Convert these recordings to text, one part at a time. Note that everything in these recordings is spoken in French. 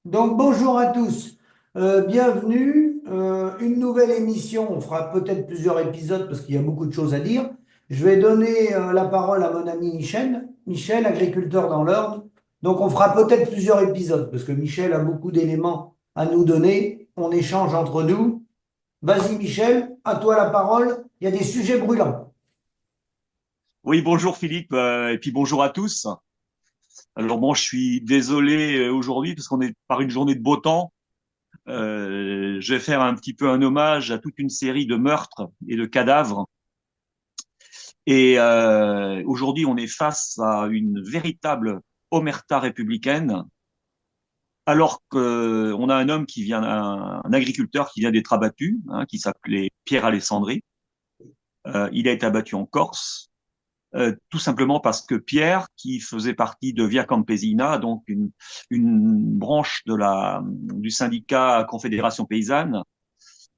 Donc bonjour à tous. Bienvenue. Une nouvelle émission. On fera peut-être plusieurs épisodes parce qu'il y a beaucoup de choses à dire. Je vais donner la parole à mon ami Michel. Michel, agriculteur dans l'Orne. Donc on fera peut-être plusieurs épisodes parce que Michel a beaucoup d'éléments à nous donner. On échange entre nous. Vas-y Michel, à toi la parole. Il y a des sujets brûlants. Oui, bonjour Philippe, et puis bonjour à tous. Alors bon, je suis désolé aujourd'hui parce qu'on est par une journée de beau temps. Je vais faire un petit peu un hommage à toute une série de meurtres et de cadavres. Et aujourd'hui, on est face à une véritable omerta républicaine, alors qu'on a un homme qui vient, un agriculteur qui vient d'être abattu, hein, qui s'appelait Pierre Alessandri. Il a été abattu en Corse. Tout simplement parce que Pierre, qui faisait partie de Via Campesina, donc une branche du syndicat Confédération Paysanne,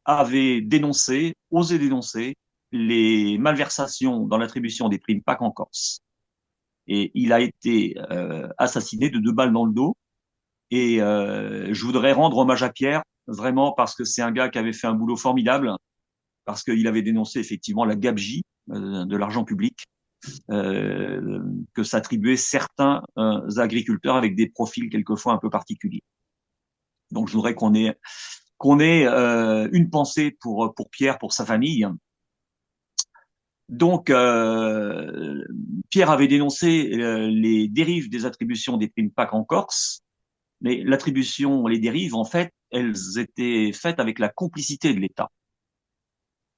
avait osé dénoncer les malversations dans l'attribution des primes PAC en Corse. Et il a été assassiné de 2 balles dans le dos. Et je voudrais rendre hommage à Pierre, vraiment parce que c'est un gars qui avait fait un boulot formidable, parce qu'il avait dénoncé effectivement la gabegie de l'argent public que s'attribuaient certains agriculteurs avec des profils quelquefois un peu particuliers. Donc je voudrais qu'on ait une pensée pour Pierre, pour sa famille. Donc Pierre avait dénoncé les dérives des attributions des primes PAC en Corse, mais l'attribution, les dérives, en fait, elles étaient faites avec la complicité de l'État.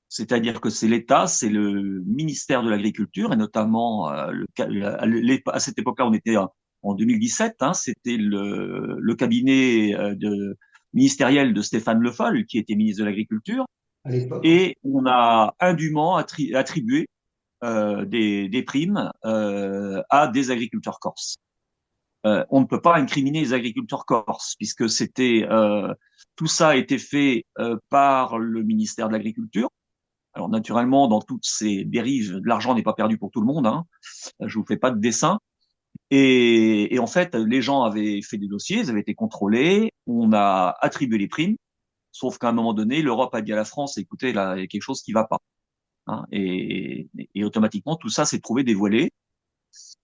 C'est-à-dire que c'est l'État, c'est le ministère de l'Agriculture, et notamment à cette époque-là, on était en 2017, hein, c'était le cabinet ministériel de Stéphane Le Foll, qui était ministre de l'Agriculture, À l'époque. et on a indûment attribué des primes à des agriculteurs corses. On ne peut pas incriminer les agriculteurs corses, puisque tout ça a été fait par le ministère de l'Agriculture. Alors naturellement, dans toutes ces dérives, l'argent n'est pas perdu pour tout le monde. Hein. Je vous fais pas de dessin. Et en fait, les gens avaient fait des dossiers, ils avaient été contrôlés, on a attribué les primes, sauf qu'à un moment donné, l'Europe a dit à la France, écoutez, là, il y a quelque chose qui va pas. Hein. Et automatiquement, tout ça s'est trouvé dévoilé.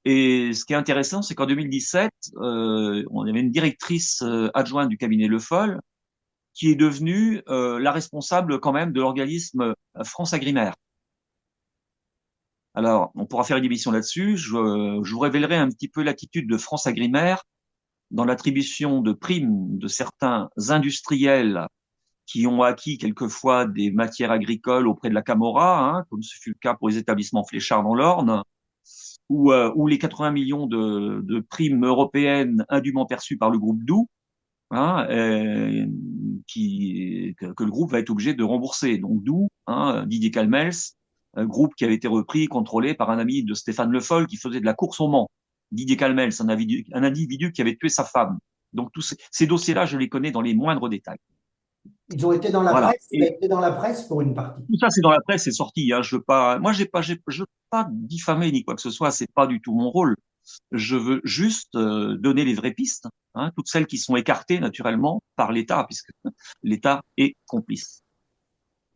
Et ce qui est intéressant, c'est qu'en 2017, on avait une directrice adjointe du cabinet Le Foll qui est devenue la responsable quand même de l'organisme France Agrimaire. Alors, on pourra faire une émission là-dessus. Je vous révélerai un petit peu l'attitude de France Agrimaire dans l'attribution de primes de certains industriels qui ont acquis quelquefois des matières agricoles auprès de la Camorra, hein, comme ce fut le cas pour les établissements fléchards dans l'Orne, ou les 80 millions de primes européennes indûment perçues par le groupe Doux, hein, que le groupe va être obligé de rembourser. Donc Doux, hein, Didier Calmels, un groupe qui avait été repris, contrôlé par un ami de Stéphane Le Foll qui faisait de la course au Mans. Didier Calmels, un individu qui avait tué sa femme. Donc tous ces dossiers-là, je les connais dans les moindres détails. Ils ont été dans la Voilà. presse. Ça a été dans la presse pour une partie. Tout ça, c'est dans la presse, c'est sorti. Hein. Je veux pas, moi, je veux pas diffamer ni quoi que ce soit. C'est pas du tout mon rôle. Je veux juste donner les vraies pistes, hein, toutes celles qui sont écartées naturellement par l'État, puisque l'État est complice.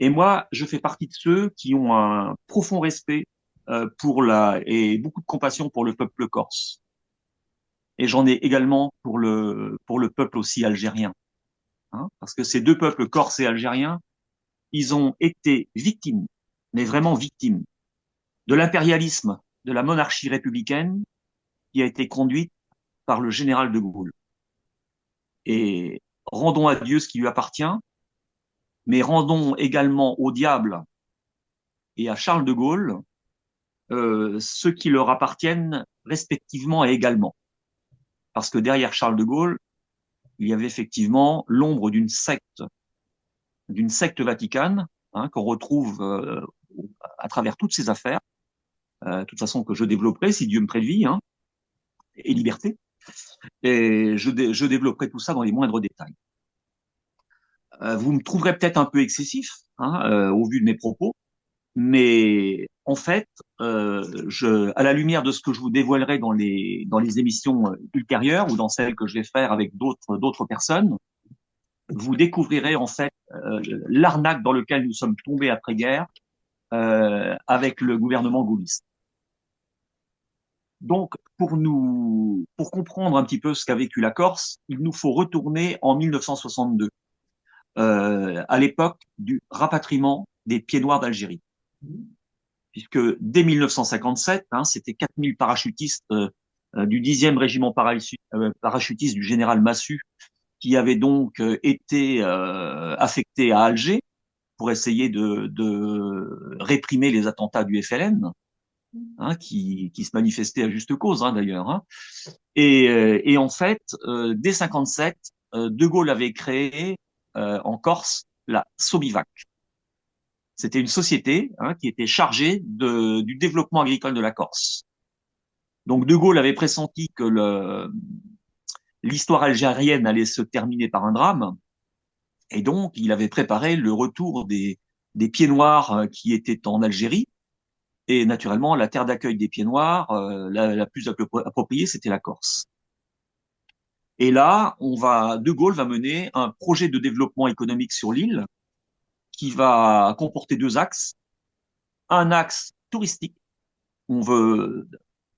Et moi, je fais partie de ceux qui ont un profond respect et beaucoup de compassion pour le peuple corse. Et j'en ai également pour le peuple aussi algérien, hein, parce que ces deux peuples, corse et algérien, ils ont été victimes, mais vraiment victimes, de l'impérialisme de la monarchie républicaine qui a été conduite par le général de Gaulle. Et rendons à Dieu ce qui lui appartient, mais rendons également au diable et à Charles de Gaulle ceux qui leur appartiennent respectivement et également. Parce que derrière Charles de Gaulle, il y avait effectivement l'ombre d'une secte vaticane, hein, qu'on retrouve à travers toutes ces affaires, de toute façon que je développerai si Dieu me prête vie, hein, et liberté. Et je développerai tout ça dans les moindres détails. Vous me trouverez peut-être un peu excessif, hein, au vu de mes propos, mais en fait, à la lumière de ce que je vous dévoilerai dans les émissions ultérieures ou dans celles que je vais faire avec d'autres personnes, vous découvrirez en fait l'arnaque dans lequel nous sommes tombés après-guerre avec le gouvernement gaulliste. Donc, pour comprendre un petit peu ce qu'a vécu la Corse, il nous faut retourner en 1962, à l'époque du rapatriement des pieds noirs d'Algérie. Puisque dès 1957, c'était 4000 parachutistes du 10e régiment parachutiste du général Massu qui avaient donc été affectés à Alger pour essayer de réprimer les attentats du FLN, qui se manifestaient à juste cause d'ailleurs. Et en fait, dès 57, De Gaulle avait créé en Corse la Somivac. C'était une société qui était chargée du développement agricole de la Corse. Donc De Gaulle avait pressenti que l'histoire algérienne allait se terminer par un drame, et donc il avait préparé le retour des pieds noirs qui étaient en Algérie. Et naturellement, la terre d'accueil des pieds noirs, la plus appropriée, c'était la Corse. Et là, De Gaulle va mener un projet de développement économique sur l'île qui va comporter deux axes. Un axe touristique, où on veut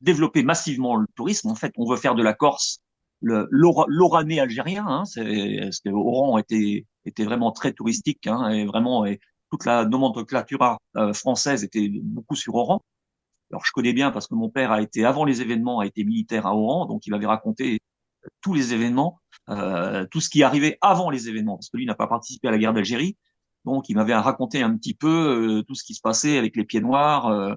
développer massivement le tourisme. En fait, on veut faire de la Corse l'Oranais algérien. Parce que Oran était vraiment très touristique, et vraiment, et toute la nomenclature française était beaucoup sur Oran. Alors, je connais bien parce que mon père avant les événements, a été militaire à Oran, donc il m'avait raconté tous les événements, tout ce qui arrivait avant les événements, parce que lui n'a pas participé à la guerre d'Algérie. Donc, il m'avait raconté un petit peu tout ce qui se passait avec les pieds noirs.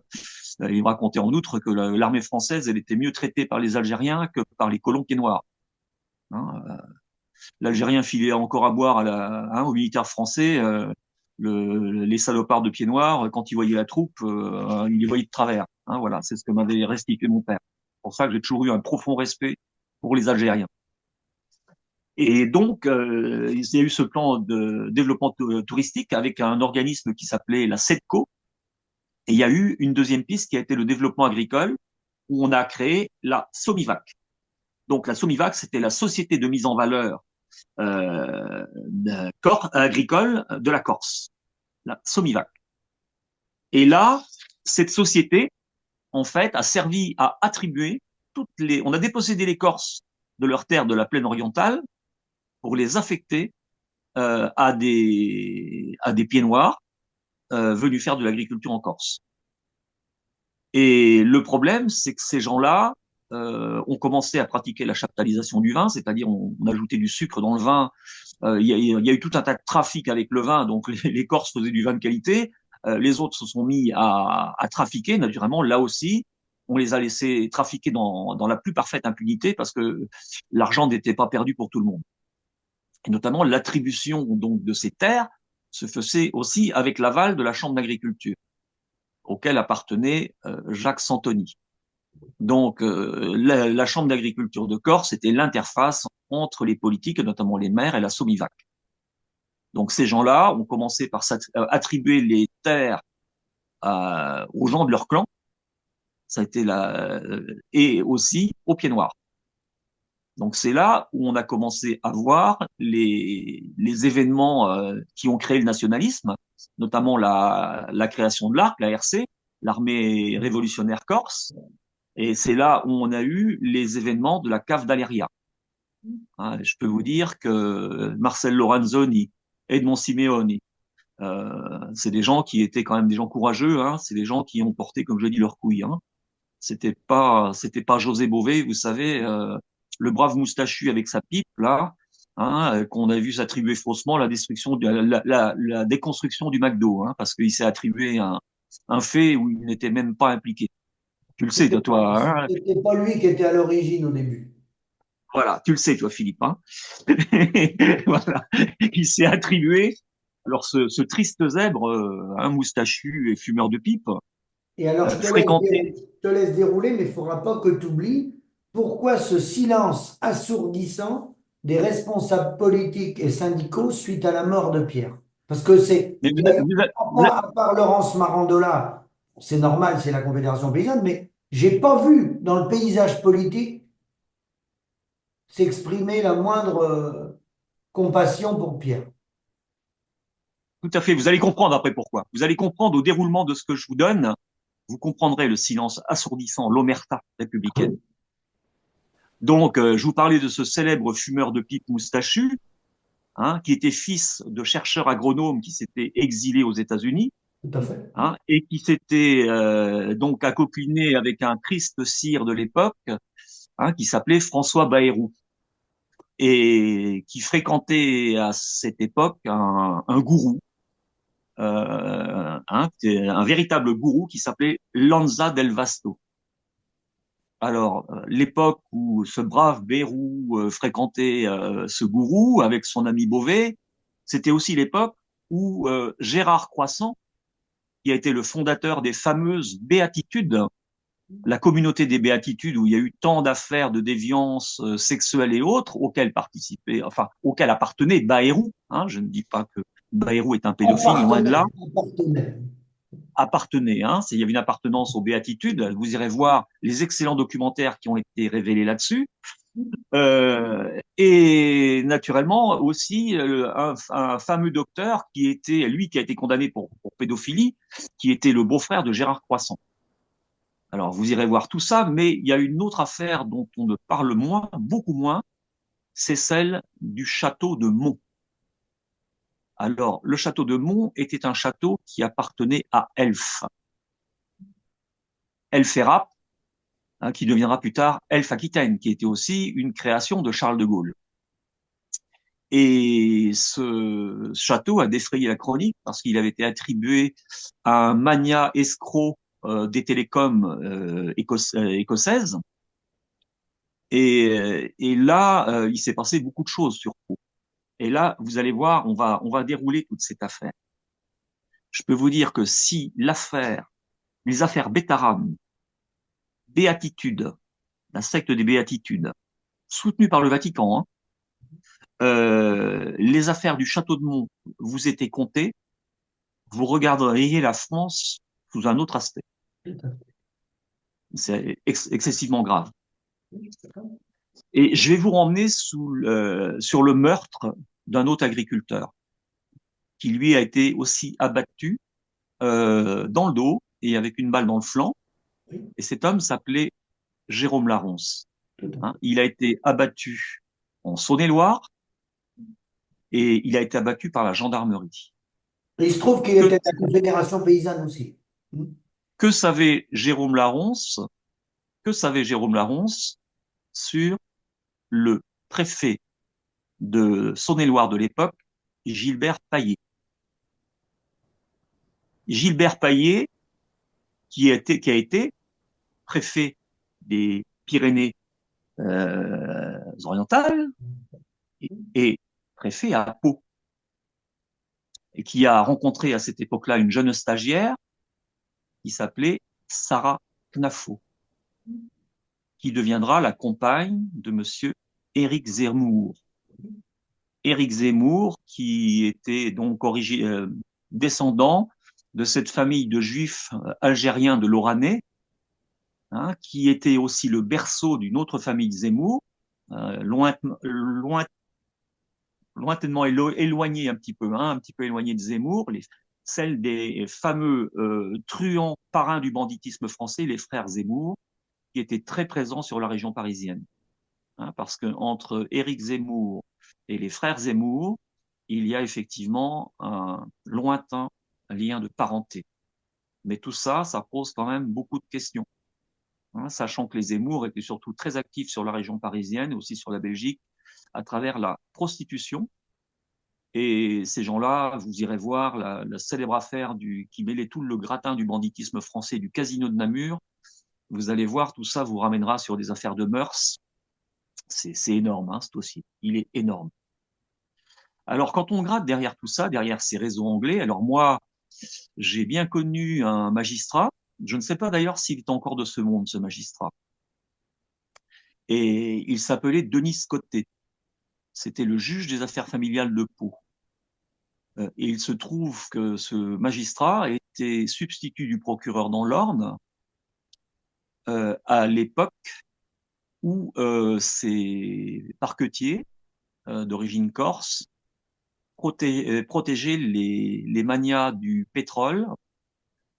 Il me racontait en outre que l'armée française, elle était mieux traitée par les Algériens que par les colons pieds noirs. Hein, L'Algérien filait encore à boire aux militaires français. Les salopards de pieds noirs, quand ils voyaient la troupe, ils les voyaient de travers. Voilà, c'est ce que m'avait restitué mon père. C'est pour ça que j'ai toujours eu un profond respect pour les Algériens. Et donc, il y a eu ce plan de développement touristique avec un organisme qui s'appelait la SEDCO. Et il y a eu une deuxième piste qui a été le développement agricole, où on a créé la SOMIVAC. Donc, la SOMIVAC, c'était la société de mise en valeur agricole de la Corse, la SOMIVAC. Et là, cette société, en fait, a servi à attribuer on a dépossédé les Corses de leurs terres de la plaine orientale pour les affecter à des pieds noirs venus faire de l'agriculture en Corse. Et le problème, c'est que ces gens-là ont commencé à pratiquer la chaptalisation du vin, c'est-à-dire on ajoutait du sucre dans le vin. Il y a eu tout un tas de trafic avec le vin, donc les Corses faisaient du vin de qualité. Les autres se sont mis à trafiquer, naturellement, là aussi. On les a laissés trafiquer dans la plus parfaite impunité parce que l'argent n'était pas perdu pour tout le monde. Et notamment l'attribution donc de ces terres se faisait aussi avec l'aval de la Chambre d'agriculture, auquel appartenait Jacques Santoni. Donc, la Chambre d'agriculture de Corse était l'interface entre les politiques, notamment les maires, et la Somivac. Donc, ces gens-là ont commencé par attribuer les terres aux gens de leur clan, ça a été et aussi aux pieds noirs. Donc, c'est là où on a commencé à voir les événements qui ont créé le nationalisme, notamment la création de l'ARC, la RC, l'armée révolutionnaire corse. Et c'est là où on a eu les événements de la cave d'Aléria. Je peux vous dire que Marcel Lorenzoni, Edmond Simeoni, c'est des gens qui étaient quand même des gens courageux. C'est des gens qui ont porté, comme je dis, leurs couilles. C'était pas José Bové, vous savez, le brave moustachu avec sa pipe là, qu'on a vu s'attribuer faussement la destruction, la déconstruction du McDo, parce qu'il s'est attribué un fait où il n'était même pas impliqué. Tu le sais, toi. C'était pas lui qui était à l'origine au début. Voilà, tu le sais, toi, Philippe. Voilà, il s'est attribué. Alors, ce triste zèbre, un moustachu et fumeur de pipe, Et alors, fréquentait. je te laisse dérouler, mais il ne faudra pas que tu oublies pourquoi ce silence assourdissant des responsables politiques et syndicaux suite à la mort de Pierre. Parce que Mais il y a eu, vous à part Laurence Marandola, c'est normal, c'est la Confédération paysanne, mais j'ai pas vu dans le paysage politique s'exprimer la moindre compassion pour Pierre. Tout à fait. Vous allez comprendre après pourquoi. Vous allez comprendre au déroulement de ce que je vous donne. Vous comprendrez le silence assourdissant, l'omerta républicaine. Donc, je vous parlais de ce célèbre fumeur de pipe moustachu, hein, qui était fils de chercheurs agronomes qui s'étaient exilés aux États-Unis, Tout à fait. hein, et qui s'était donc acoquiné avec un triste sire de l'époque, hein, qui s'appelait François Bayrou, et qui fréquentait à cette époque un gourou, un véritable gourou qui s'appelait Lanza del Vasto. Alors, l'époque où ce brave Bérou fréquentait ce gourou avec son ami Beauvais, c'était aussi l'époque où Gérard Croissant, qui a été le fondateur des fameuses béatitudes, la communauté des béatitudes où il y a eu tant d'affaires de déviance sexuelle et autres auxquelles participait, enfin auxquelles appartenait Bayrou. Hein, je ne dis pas que Bayrou est un pédophile, loin de là. Appartenait. Appartenait. Hein, il y avait une appartenance aux béatitudes. Vous irez voir les excellents documentaires qui ont été révélés là-dessus. Et naturellement aussi un fameux docteur qui était, lui, qui a été condamné pour pédophilie, qui était le beau-frère de Gérard Croissant. Alors, vous irez voir tout ça, mais il y a une autre affaire dont on ne parle moins, beaucoup moins, c'est celle du château de Mont. Alors, le château de Mont était un château qui appartenait à Elf. Elferap, hein, qui deviendra plus tard Elf Aquitaine, qui était aussi une création de Charles de Gaulle. Et ce château a défrayé la chronique parce qu'il avait été attribué à un magnat escroc des télécoms écossaises. Et là, il s'est passé beaucoup de choses sur Pau. Et là, vous allez voir, on va dérouler toute cette affaire. Je peux vous dire que si les affaires Bétaram, Béatitude, la secte des Béatitudes, soutenue par le Vatican, hein, les affaires du château de Mont vous étaient comptées, vous regarderiez la France sous un autre aspect. C'est excessivement grave. Et je vais vous emmener sur le meurtre d'un autre agriculteur qui lui a été aussi abattu dans le dos et avec une balle dans le flanc. Et cet homme s'appelait Jérôme Laronce. Hein, il a été abattu en Saône-et-Loire et il a été abattu par la gendarmerie. Et il se trouve qu'il Que, était de la Confédération paysanne aussi. que savait Jérôme Laronce? Que savait Jérôme Laronce sur le préfet de Saône-et-Loire de l'époque, Gilbert Paillet? Gilbert Paillet, qui a été préfet des Pyrénées orientales et préfet à Pau, et qui a rencontré à cette époque-là une jeune stagiaire qui s'appelait Sarah Knafo, qui deviendra la compagne de monsieur Éric Zemmour. Éric Zemmour, qui était donc descendant de cette famille de juifs algériens de l'Oranais, hein, qui était aussi le berceau d'une autre famille de Zemmour, lointainement éloignée un petit peu éloignée de Zemmour, celle des fameux truands parrains du banditisme français, les frères Zemmour, qui étaient très présents sur la région parisienne. Hein, parce que entre Éric Zemmour et les frères Zemmour, il y a effectivement un lointain lien de parenté. Mais tout ça, ça pose quand même beaucoup de questions. Hein, sachant que les Zemmour étaient surtout très actifs sur la région parisienne et aussi sur la Belgique à travers la prostitution. Et ces gens-là, vous irez voir la célèbre affaire qui mêlait tout le gratin du banditisme français du casino de Namur. Vous allez voir, tout ça vous ramènera sur des affaires de mœurs. C'est énorme, hein, ce dossier. Il est énorme. Alors, quand on gratte derrière tout ça, derrière ces réseaux anglais, alors moi, j'ai bien connu un magistrat. Je ne sais pas d'ailleurs s'il est encore de ce monde, ce magistrat. Et il s'appelait Denis Coté. C'était le juge des affaires familiales de Pau. Et il se trouve que ce magistrat était substitut du procureur dans l'Orne à l'époque où ces parquetiers d'origine corse protégeaient les manias du pétrole,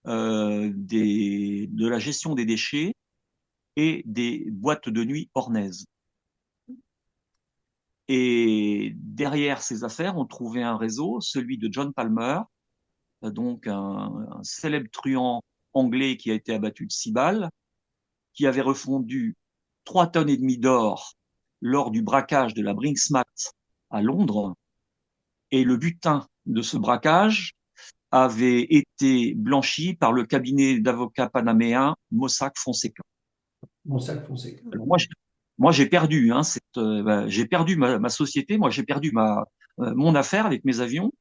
de la gestion des déchets et des boîtes de nuit ornaises. Et derrière ces affaires, on trouvait un réseau, celui de John Palmer, donc un célèbre truand anglais qui a été abattu de 6 balles, qui avait refondu 3,5 tonnes d'or lors du braquage de la Brinksmat à Londres. Et le butin de ce braquage avait été blanchi par le cabinet d'avocats panaméen Mossack Fonseca. Monseigneur Fonseca. Alors moi j'ai perdu, hein, j'ai perdu ma société, moi j'ai perdu mon affaire avec mes avions.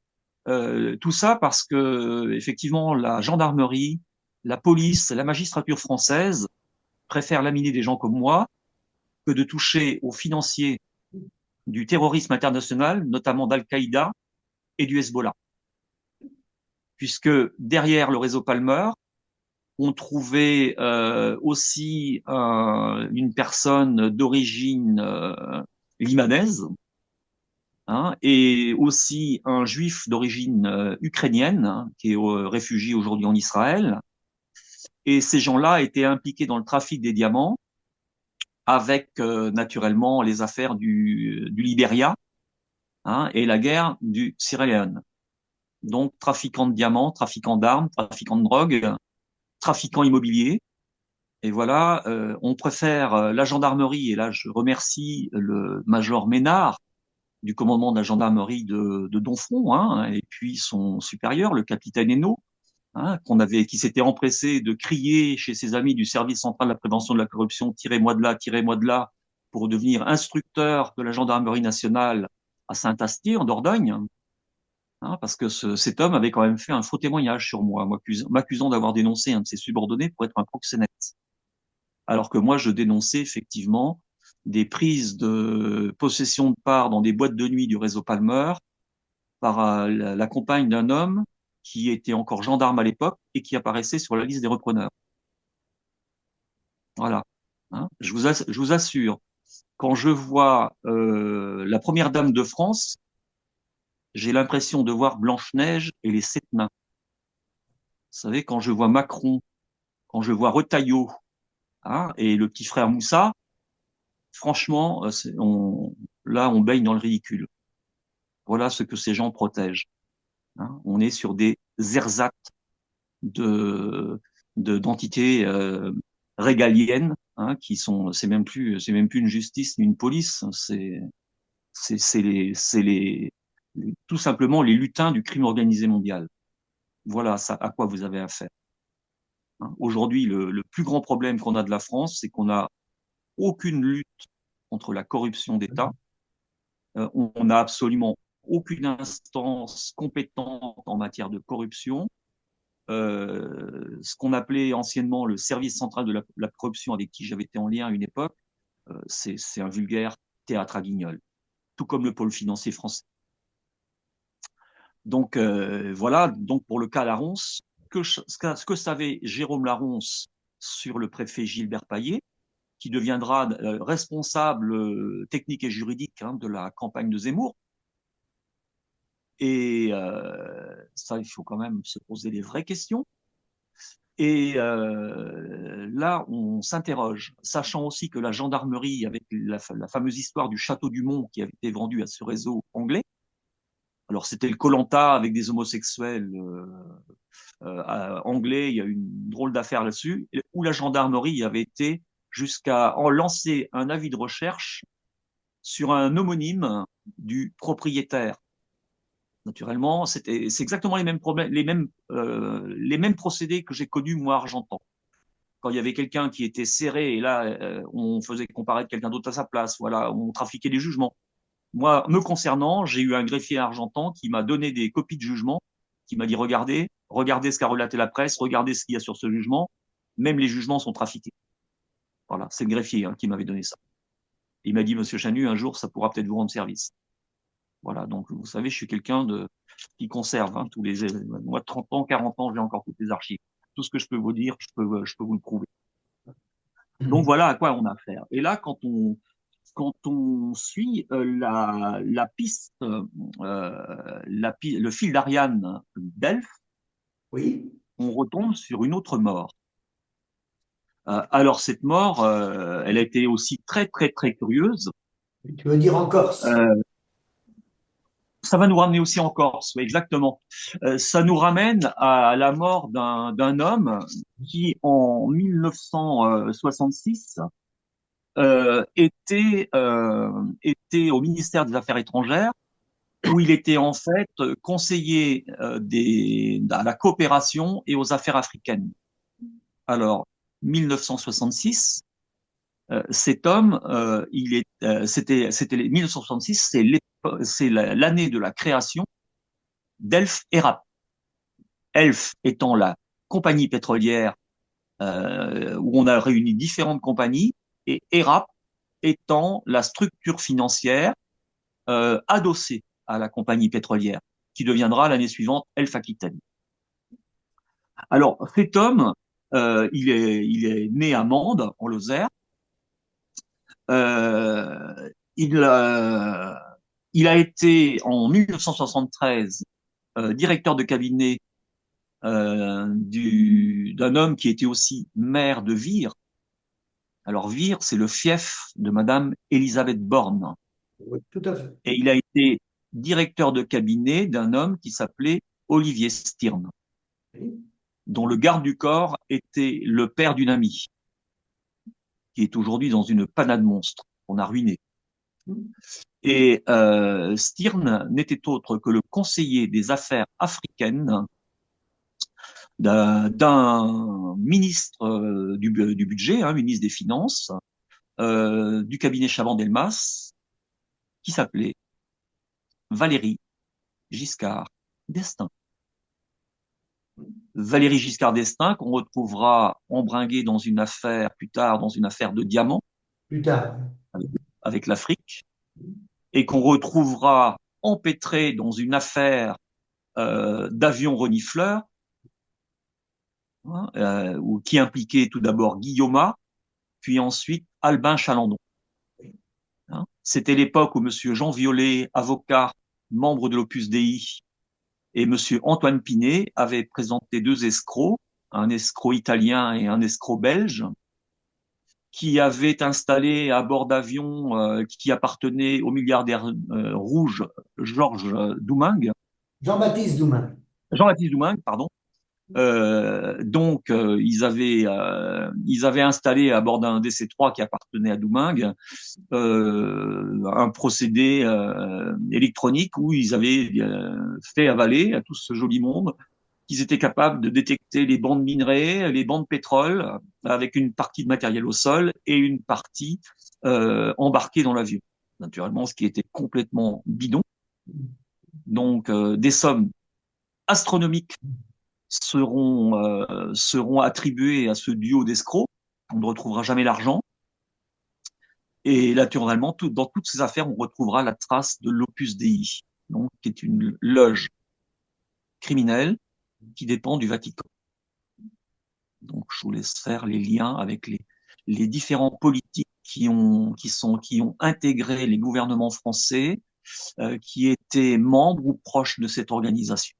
Tout ça parce que effectivement la gendarmerie, la police, la magistrature française préfèrent laminer des gens comme moi que de toucher aux financiers du terrorisme international, notamment d'Al-Qaïda et du Hezbollah. Puisque derrière le réseau Palmer, on trouvait aussi une personne d'origine libanaise, hein, et aussi un juif d'origine ukrainienne, hein, qui est réfugié aujourd'hui en Israël. Et ces gens-là étaient impliqués dans le trafic des diamants, avec naturellement les affaires du Libéria, hein, et la guerre du Sierra Leone. Donc trafiquants de diamants, trafiquants d'armes, trafiquants de drogue, trafiquants immobiliers. Et voilà, on préfère la gendarmerie, et là je remercie le major Ménard du commandement de la gendarmerie de Donfront, hein, et puis son supérieur, le capitaine Hainaut, hein, qui s'était empressé de crier chez ses amis du service central de la prévention de la corruption, tirez-moi de là, pour devenir instructeur de la gendarmerie nationale à Saint-Astier, en Dordogne, hein, parce que cet homme avait quand même fait un faux témoignage sur moi, m'accusant d'avoir dénoncé un de ses subordonnés pour être un proxénète. Alors que moi, je dénonçais effectivement des prises de possession de parts dans des boîtes de nuit du réseau Palmer par la compagne d'un homme qui était encore gendarme à l'époque et qui apparaissait sur la liste des repreneurs. Voilà. Hein. Je vous assure, quand je vois la première dame de France, j'ai l'impression de voir Blanche-Neige et les 7 nains. Vous savez, quand je vois Macron, quand je vois Retailleau, hein, et le petit frère Moussa, franchement, là, on baigne dans le ridicule. Voilà ce que ces gens protègent. Hein. On est sur des ersatz de d'entités régaliennes, hein, qui sont, c'est même plus une justice ni une police, tout simplement les lutins du crime organisé mondial. Voilà à quoi vous avez affaire. Hein. Aujourd'hui, le plus grand problème qu'on a de la France, c'est qu'on n'a aucune lutte contre la corruption d'État. On n'a absolument aucune instance compétente en matière de corruption. Ce qu'on appelait anciennement le service central de la corruption, avec qui j'avais été en lien à une époque, c'est un vulgaire théâtre à guignol, tout comme le pôle financier français. Donc voilà, donc pour le cas Laronce, ce que savait Jérôme Laronce sur le préfet Gilbert Paillet, qui deviendra responsable technique et juridique, hein, de la campagne de Zemmour. Et ça, il faut quand même se poser des vraies questions. Et là, on s'interroge, sachant aussi que la gendarmerie, avec la fameuse histoire du château du Mont qui avait été vendu à ce réseau anglais, alors c'était le Koh-Lanta avec des homosexuels anglais, il y a eu une drôle d'affaire là-dessus, où la gendarmerie avait été jusqu'à en lancer un avis de recherche sur un homonyme du propriétaire. Naturellement, c'est exactement les mêmes problèmes, les mêmes procédés que j'ai connus moi à Argentan. Quand il y avait quelqu'un qui était serré et là, on faisait comparaître quelqu'un d'autre à sa place, voilà, on trafiquait les jugements. Moi, me concernant, j'ai eu un greffier argentan qui m'a donné des copies de jugement, qui m'a dit regardez ce qu'a relaté la presse, regardez ce qu'il y a sur ce jugement, même les jugements sont trafiqués. Voilà, c'est le greffier, hein, qui m'avait donné ça. Il m'a dit, Monsieur Chanu, un jour, ça pourra peut-être vous rendre service. Voilà, donc vous savez, je suis quelqu'un qui conserve tous les moi 30 ans, 40 ans, j'ai encore toutes les archives. Tout ce que je peux vous dire, je peux vous le prouver. Donc voilà à quoi on a affaire. Et là, quand on suit la piste, le fil d'Ariane d'Elf, Oui. on retombe sur une autre mort. Alors cette mort, elle a été aussi très très très curieuse. Tu veux dire en Corse? Euh, Ça va nous ramener aussi en Corse, oui, exactement. Ça nous ramène à la mort d'un homme qui, en 1966, était au ministère des Affaires étrangères, où il était en fait conseiller à la coopération et aux affaires africaines. Alors, 1966, cet homme, c'était 1966, c'est l'année de la création d'Elf ERAP. Elf étant la compagnie pétrolière où on a réuni différentes compagnies, et ERAP étant la structure financière adossée à la compagnie pétrolière, qui deviendra l'année suivante Elf Aquitaine. Alors, cet homme, il est né à Mende, en Lozère. Euh, il, euh, il a été, en 1973, directeur de cabinet d'un homme qui était aussi maire de Vire. Alors Vire, c'est le fief de Madame Elisabeth Borne. Oui, tout à fait. Et il a été directeur de cabinet d'un homme qui s'appelait Olivier Stirn, Oui. dont le garde du corps était le père d'une amie, qui est aujourd'hui dans une panade monstre. On a ruiné. Et Stirn n'était autre que le conseiller des affaires africaines d'un ministre du budget, ministre des Finances, du cabinet Chaban-Delmas, qui s'appelait Valéry Giscard d'Estaing. Valéry Giscard d'Estaing, qu'on retrouvera embringué dans une affaire, plus tard, dans une affaire de diamants, Plus tard. avec l'Afrique, et qu'on retrouvera empêtré dans une affaire d'avion renifleur, qui impliquait tout d'abord Guillaume, puis ensuite Albin Chalandon. C'était l'époque où Monsieur Jean Violet, avocat, membre de l'Opus Dei, et Monsieur Antoine Pinet avaient présenté deux escrocs, un escroc italien et un escroc belge, qui avaient installé à bord d'avions qui appartenaient au milliardaire rouge Georges Doumingue, Jean-Baptiste Doumain. Jean-Baptiste Doumingue, pardon. Donc, ils avaient installé à bord d'un DC-3 qui appartenait à Doumingue un procédé électronique où ils avaient fait avaler à tout ce joli monde qu'ils étaient capables de détecter les bancs de minerais, les bancs de pétrole, avec une partie de matériel au sol et une partie embarquée dans l'avion. Naturellement, ce qui était complètement bidon. Donc, des sommes astronomiques seront attribuées à ce duo d'escrocs. On ne retrouvera jamais l'argent. Et naturellement, dans toutes ces affaires, on retrouvera la trace de l'Opus Dei, donc, qui est une loge criminelle qui dépend du Vatican. Donc, je vous laisse faire les liens avec les différents politiques qui ont intégré les gouvernements français, qui étaient membres ou proches de cette organisation.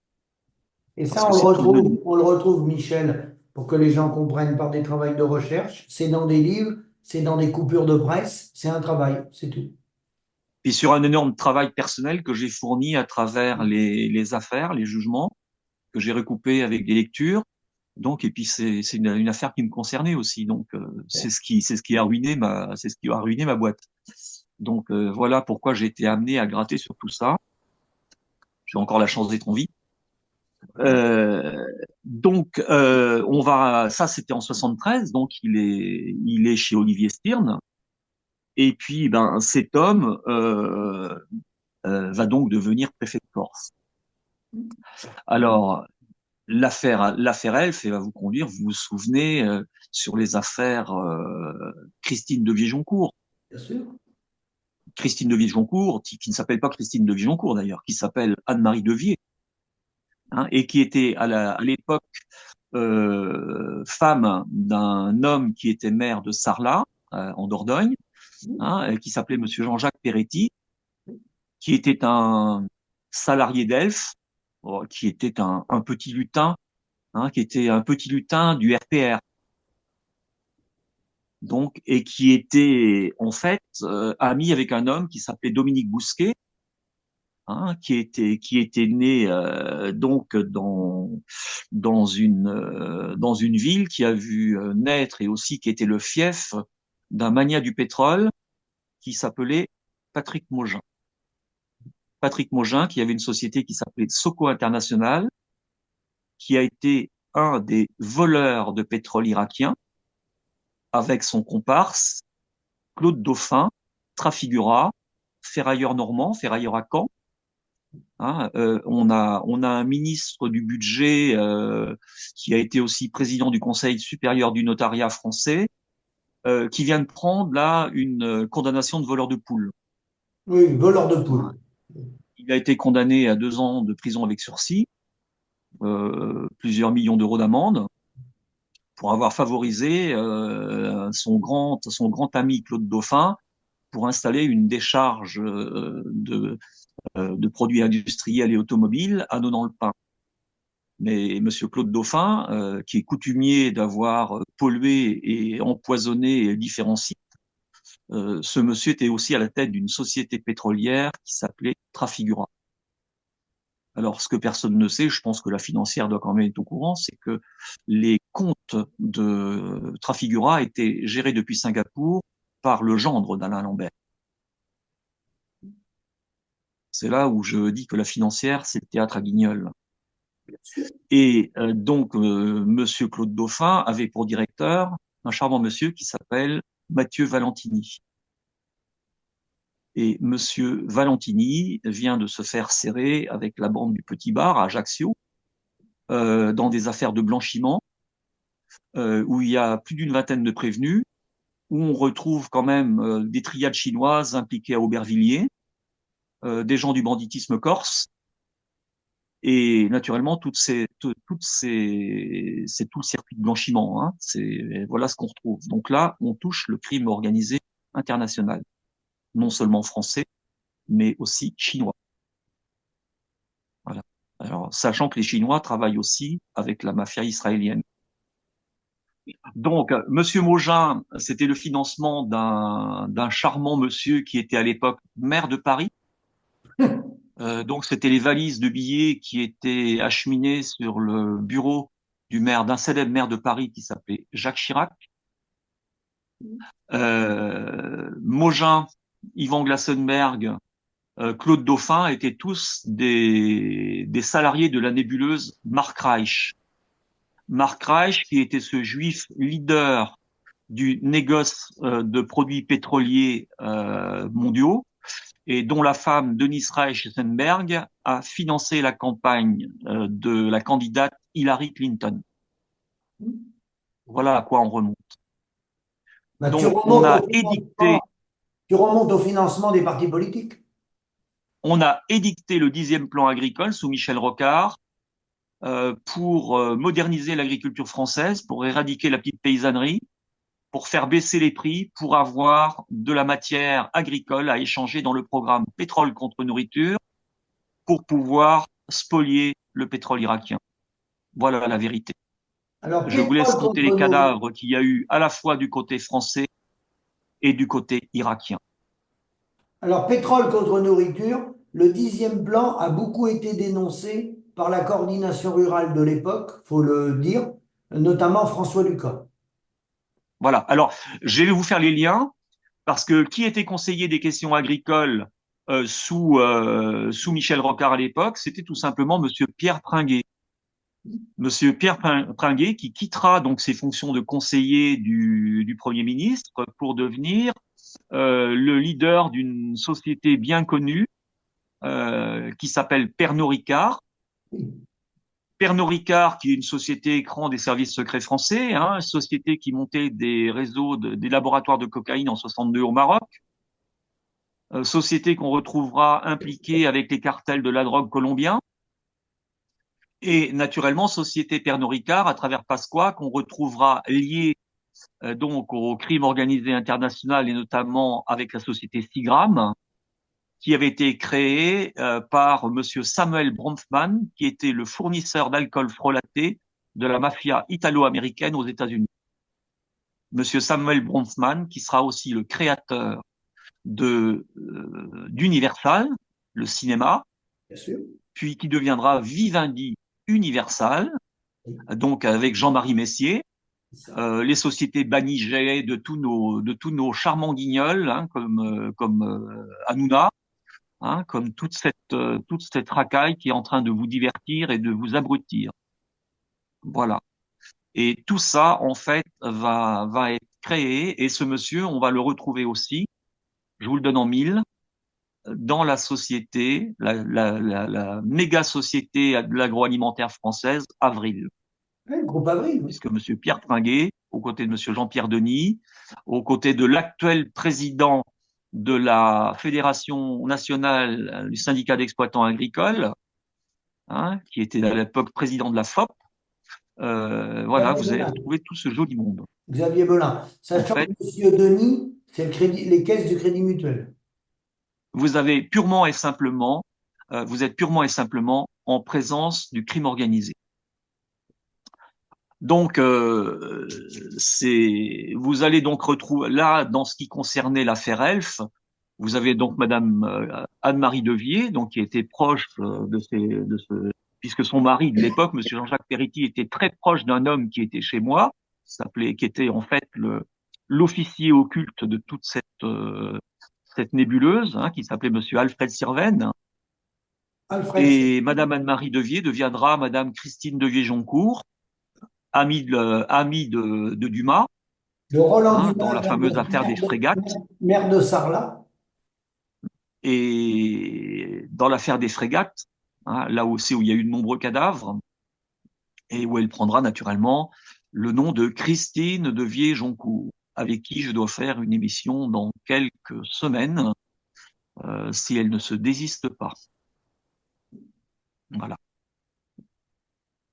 Et Parce ça, que c'est tout de même. on le retrouve, Michel, pour que les gens comprennent par des travaux de recherche. C'est dans des livres, c'est dans des coupures de presse, c'est un travail, c'est tout. Puis sur un énorme travail personnel que j'ai fourni à travers les affaires, les jugements, que j'ai recoupés avec des lectures. Donc, et puis c'est une affaire qui me concernait aussi. Donc, c'est ce qui a ruiné ma boîte. Donc, voilà pourquoi j'ai été amené à gratter sur tout ça. J'ai encore la chance d'être en vie. Euh, donc, ça c'était en 73, donc il est chez Olivier Stirn. Et puis, ben, cet homme va donc devenir préfet de Corse. Alors, l'affaire Elf, elle va vous conduire, vous vous souvenez, sur les affaires Christine de Vigeoncourt. Bien sûr. Christine de Vigeoncourt, qui ne s'appelle pas Christine de Vigeoncourt d'ailleurs, qui s'appelle Anne-Marie Devier. et qui était à l'époque femme d'un homme qui était maire de Sarlat, en Dordogne, qui s'appelait Monsieur Jean-Jacques Peretti, qui était un salarié d'Elf, qui était un petit lutin, qui était un petit lutin du RPR, donc, et qui était en fait ami avec un homme qui s'appelait Dominique Bousquet, qui était né donc dans une ville qui a vu naître et aussi qui était le fief d'un magnat du pétrole qui s'appelait Patrick Mogin. Patrick Mogin, qui avait une société qui s'appelait Soco International, qui a été un des voleurs de pétrole irakien avec son comparse Claude Dauphin, Trafigura, ferrailleur normand, ferrailleur à Caen. On a un ministre du budget qui a été aussi président du Conseil supérieur du notariat français, qui vient de prendre là une condamnation de voleur de poules. Oui, voleur de Hein. poule. Il a été condamné à 2 ans de prison avec sursis, plusieurs millions d'euros d'amende, pour avoir favorisé son grand ami Claude Dauphin pour installer une décharge de produits industriels et automobiles à Nonant-le-Pin. Mais Monsieur Claude Dauphin, qui est coutumier d'avoir pollué et empoisonné différents sites, ce monsieur était aussi à la tête d'une société pétrolière qui s'appelait Trafigura. Alors, ce que personne ne sait, je pense que la financière doit quand même être au courant, c'est que les comptes de Trafigura étaient gérés depuis Singapour par le gendre d'Alain Lambert. C'est là où je dis que la financière, c'est le théâtre à Guignol. Et donc, Monsieur Claude Dauphin avait pour directeur un charmant monsieur qui s'appelle Mathieu Valentini. Et Monsieur Valentini vient de se faire serrer avec la bande du Petit Bar à Ajaccio dans des affaires de blanchiment où il y a plus d'une vingtaine de prévenus, où on retrouve quand même des triades chinoises impliquées à Aubervilliers, des gens du banditisme corse. Et naturellement, c'est tout le circuit de blanchiment. Voilà ce qu'on retrouve. Donc là, on touche le crime organisé international, non seulement français, mais aussi chinois. Voilà. Alors, sachant que les Chinois travaillent aussi avec la mafia israélienne. Donc, Monsieur Mogin, c'était le financement d'un charmant monsieur qui était à l'époque maire de Paris. Donc, c'était les valises de billets qui étaient acheminées sur le bureau d'un célèbre maire de Paris qui s'appelait Jacques Chirac. Mogin, Yvan Glassenberg, Claude Dauphin étaient tous des salariés de la nébuleuse Mark Reich. Mark Reich, qui était ce juif leader du négoce de produits pétroliers mondiaux, et dont la femme, Denise Reich-Senberg, a financé la campagne de la candidate Hillary Clinton. Voilà à quoi on remonte. Bah, Donc, tu remontes au financement des partis politiques. on a édicté le 10e plan agricole sous Michel Rocard pour moderniser l'agriculture française, pour éradiquer la petite paysannerie, pour faire baisser les prix, pour avoir de la matière agricole à échanger dans le programme pétrole contre nourriture, pour pouvoir spolier le pétrole irakien. Voilà la vérité. Alors, Je vous laisse pétrole compter les contre nourriture. cadavres qu'il y a eu à la fois du côté français et du côté irakien. Alors, pétrole contre nourriture, le 10e plan a beaucoup été dénoncé par la coordination rurale de l'époque, faut le dire, notamment François Lucas. Voilà. Alors, je vais vous faire les liens parce que qui était conseiller des questions agricoles sous Michel Rocard à l'époque, c'était tout simplement Monsieur Pierre Pringuet. Monsieur Pierre Pringuet qui quittera donc ses fonctions de conseiller du Premier ministre pour devenir le leader d'une société bien connue qui s'appelle Pernod Ricard. Pernod Ricard, qui est une société écran des services secrets français, une société qui montait des réseaux, des laboratoires de cocaïne en 62 au Maroc, société qu'on retrouvera impliquée avec les cartels de la drogue colombiens. Et naturellement, Société Pernod Ricard, à travers Pasqua, qu'on retrouvera lié donc au crime organisé international et notamment avec la société Seagram, qui avait été créée par Monsieur Samuel Bronfman, qui était le fournisseur d'alcool frelaté de la mafia italo-américaine aux États-Unis. Monsieur Samuel Bronfman, qui sera aussi le créateur d'Universal, le cinéma, bien sûr. puis qui deviendra Vivendi Universal, donc avec Jean-Marie Messier, C'est ça. les sociétés Banijay de tous nos charmants guignols, hein, comme Hanouna, hein, comme toute cette racaille qui est en train de vous divertir et de vous abrutir. Voilà. Et tout ça, en fait, va être créé. Et ce monsieur, on va le retrouver aussi, je vous le donne en mille, dans la société, la méga société de l'agroalimentaire française, Avril. Ouais, le groupe Avril, oui. Puisque monsieur Pierre Pringuet, aux côtés de monsieur Jean-Pierre Denis, aux côtés de l'actuel président de la Fédération nationale du syndicat d'exploitants agricoles, hein, qui était à l'époque président de la FOP, voilà, Xavier vous allez Belin. retrouver tout ce joli monde. Xavier Belin. En Sachant que fait, M. Denis, c'est les caisses du Crédit Mutuel. vous avez purement et simplement, vous êtes purement et simplement en présence du crime organisé. Donc, vous allez donc retrouver là, dans ce qui concernait l'affaire Elf, vous avez donc Madame Anne-Marie Devier, donc qui était proche puisque son mari de l'époque, Monsieur Jean-Jacques Peretti, était très proche d'un homme qui était chez moi, qui était en fait l'officier occulte de toute cette nébuleuse, hein, qui s'appelait Monsieur Alfred Sirven. Alfred, Et Madame Anne-Marie Devier deviendra Madame Christine Devier-Joncourt, amie de Dumas, de Roland hein, dans Dumas, la fameuse affaire des frégates. maire de Sarlat. Et dans l'affaire des frégates, hein, là aussi où il y a eu de nombreux cadavres, et où elle prendra naturellement le nom de Christine Devier-Joncourt, avec qui je dois faire une émission dans quelques semaines, si elle ne se désiste pas. Voilà.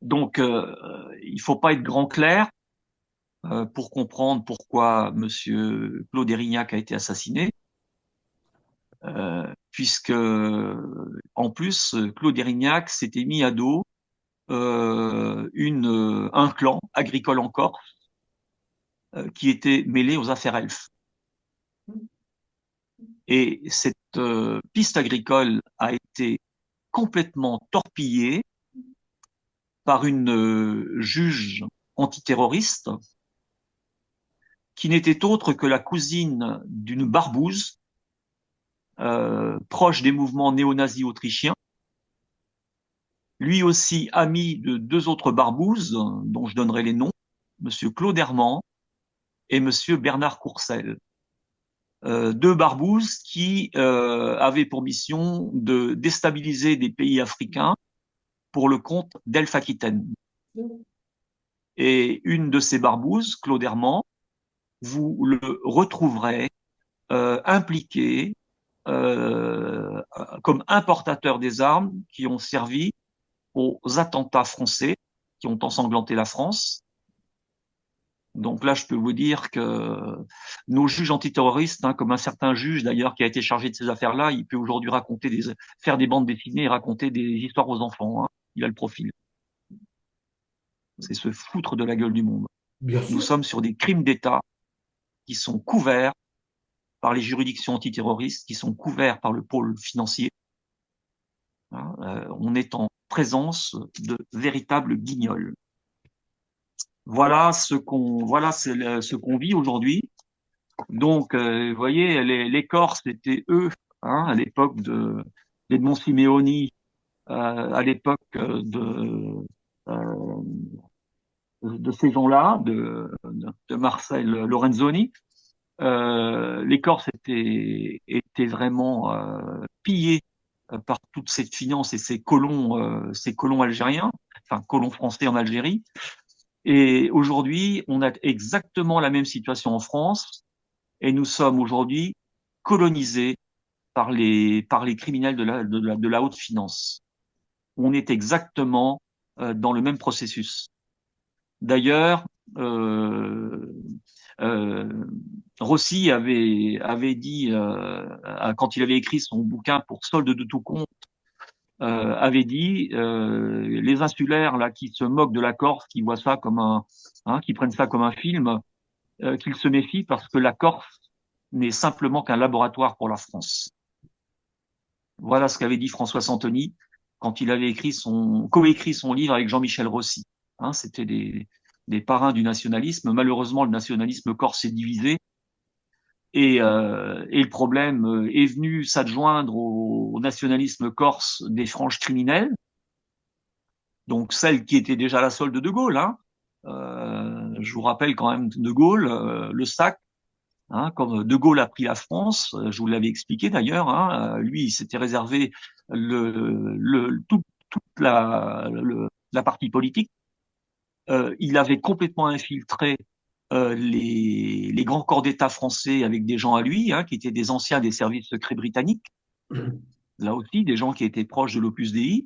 Donc, il faut pas être grand clair pour comprendre pourquoi Monsieur Claude Érignac a été assassiné, puisque en plus Claude Érignac s'était mis à dos un clan agricole en Corse qui était mêlé aux affaires elfes. Et cette piste agricole a été complètement torpillée par une juge antiterroriste qui n'était autre que la cousine d'une barbouze proche des mouvements néo-nazis autrichiens, lui aussi ami de deux autres barbouzes dont je donnerai les noms, Monsieur Claude Herman et Monsieur Bernard Courcelles. Deux barbouzes qui avaient pour mission de déstabiliser des pays africains pour le compte d'Elf Aquitaine. Et une de ces barbouzes, Claude Herman, vous le retrouverez impliqué comme importateur des armes qui ont servi aux attentats français qui ont ensanglanté la France. Donc là, je peux vous dire que nos juges antiterroristes, hein, comme un certain juge d'ailleurs qui a été chargé de ces affaires-là, il peut aujourd'hui faire des bandes dessinées et raconter des histoires aux enfants, hein. Il a le profil. C'est se foutre de la gueule du monde. Bien Nous sûr. sommes sur des crimes d'État qui sont couverts par les juridictions antiterroristes, qui sont couverts par le pôle financier. Hein, on est en présence de véritables guignols. Voilà ce qu'on vit aujourd'hui. Donc, vous voyez, les Corses étaient eux, hein, à l'époque d'Edmond Simeoni, à l'époque euh, de ces gens-là, de Marcel Lorenzoni. Les Corses étaient vraiment pillés par toute cette finance et ces colons algériens, enfin colons français en Algérie. Et aujourd'hui, on a exactement la même situation en France, et nous sommes aujourd'hui colonisés par les criminels de la haute finance. On est exactement dans le même processus. D'ailleurs, euh, euh, Rossi avait dit, quand il avait écrit son bouquin pour Solde de tout compte, avait dit les insulaires là qui se moquent de la Corse, qui voient ça comme qui prennent ça comme un film, qu'ils se méfient parce que la Corse n'est simplement qu'un laboratoire pour la France. Voilà ce qu'avait dit François Santoni quand il avait coécrit son livre avec Jean-Michel Rossi. C'était des parrains du nationalisme. Malheureusement, le nationalisme corse est divisé et le problème est venu s'adjoindre au nationalisme corse des franges criminelles, donc celle qui était déjà la solde de Gaulle. Je vous rappelle quand même De Gaulle, le sac. Quand De Gaulle a pris la France, je vous l'avais expliqué d'ailleurs, lui, il s'était réservé toute la partie politique. Il avait complètement infiltré les grands corps d'État français avec des gens à lui, qui étaient des anciens des services secrets britanniques, là aussi, des gens qui étaient proches de l'Opus Dei.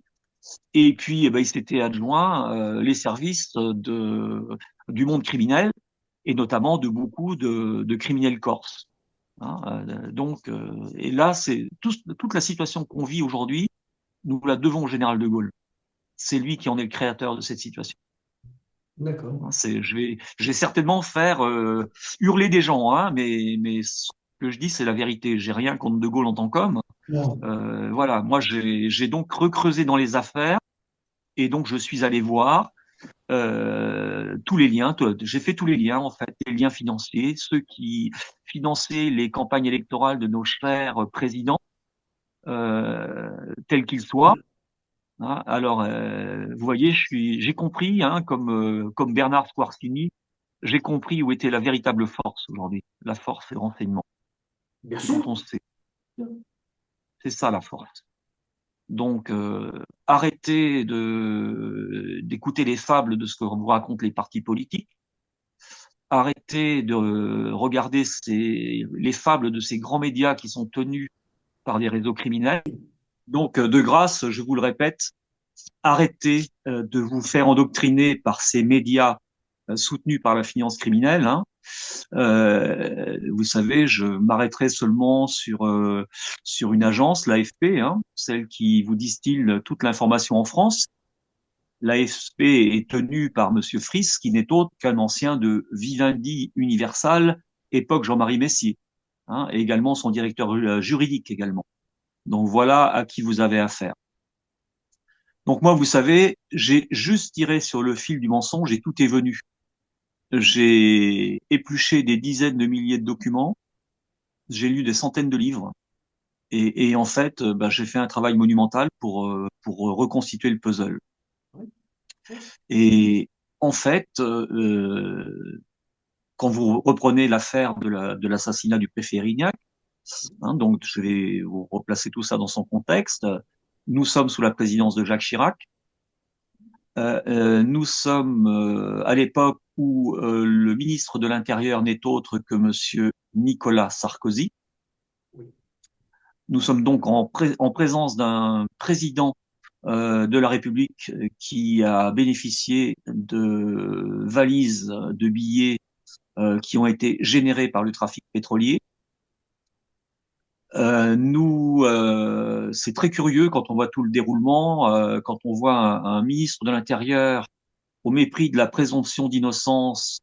Et puis, il s'était adjoint les services du monde criminel, et notamment de beaucoup de criminels corses. Et là, toute la situation qu'on vit aujourd'hui, nous la devons au général de Gaulle. C'est lui qui en est le créateur de cette situation. D'accord. Je vais certainement faire hurler des gens, mais ce que je dis, c'est la vérité. J'ai rien contre de Gaulle en tant qu'homme. Non. Voilà, moi, j'ai donc recreusé dans les affaires et donc je suis allé voir tous les liens. J'ai fait tous les liens, en fait, les liens financiers, ceux qui finançaient les campagnes électorales de nos chers présidents, tels qu'ils soient. Alors, vous voyez, j'ai compris, comme Bernard Squarcini, j'ai compris où était la véritable force aujourd'hui. La force, c'est le renseignement. Bien C'est sûr. quand on sait. C'est ça la force. Donc, arrêtez d'écouter les fables de ce que vous racontent les partis politiques. Arrêtez de regarder les fables de ces grands médias qui sont tenus par des réseaux criminels. Donc, de grâce, je vous le répète, arrêtez de vous faire endoctriner par ces médias soutenus par la finance criminelle. Vous savez, je m'arrêterai seulement sur une agence, l'AFP, celle qui vous distille toute l'information en France. L'AFP est tenue par Monsieur Friss, qui n'est autre qu'un ancien de Vivendi Universal, époque Jean-Marie Messier, et également son directeur juridique également. Donc voilà à qui vous avez affaire. Donc moi, vous savez, j'ai juste tiré sur le fil du mensonge et tout est venu. J'ai épluché des dizaines de milliers de documents, j'ai lu des centaines de livres et en fait, j'ai fait un travail monumental pour reconstituer le puzzle. Et en fait, quand vous reprenez l'affaire de l'assassinat du préfet Erignac, donc je vais vous replacer tout ça dans son contexte. Nous sommes sous la présidence de Jacques Chirac. Nous sommes à l'époque où le ministre de l'Intérieur n'est autre que Monsieur Nicolas Sarkozy. Nous sommes donc en présence d'un président de la République qui a bénéficié de valises de billets qui ont été générés par le trafic pétrolier. C'est très curieux quand on voit tout le déroulement, quand on voit un ministre de l'Intérieur au mépris de la présomption d'innocence,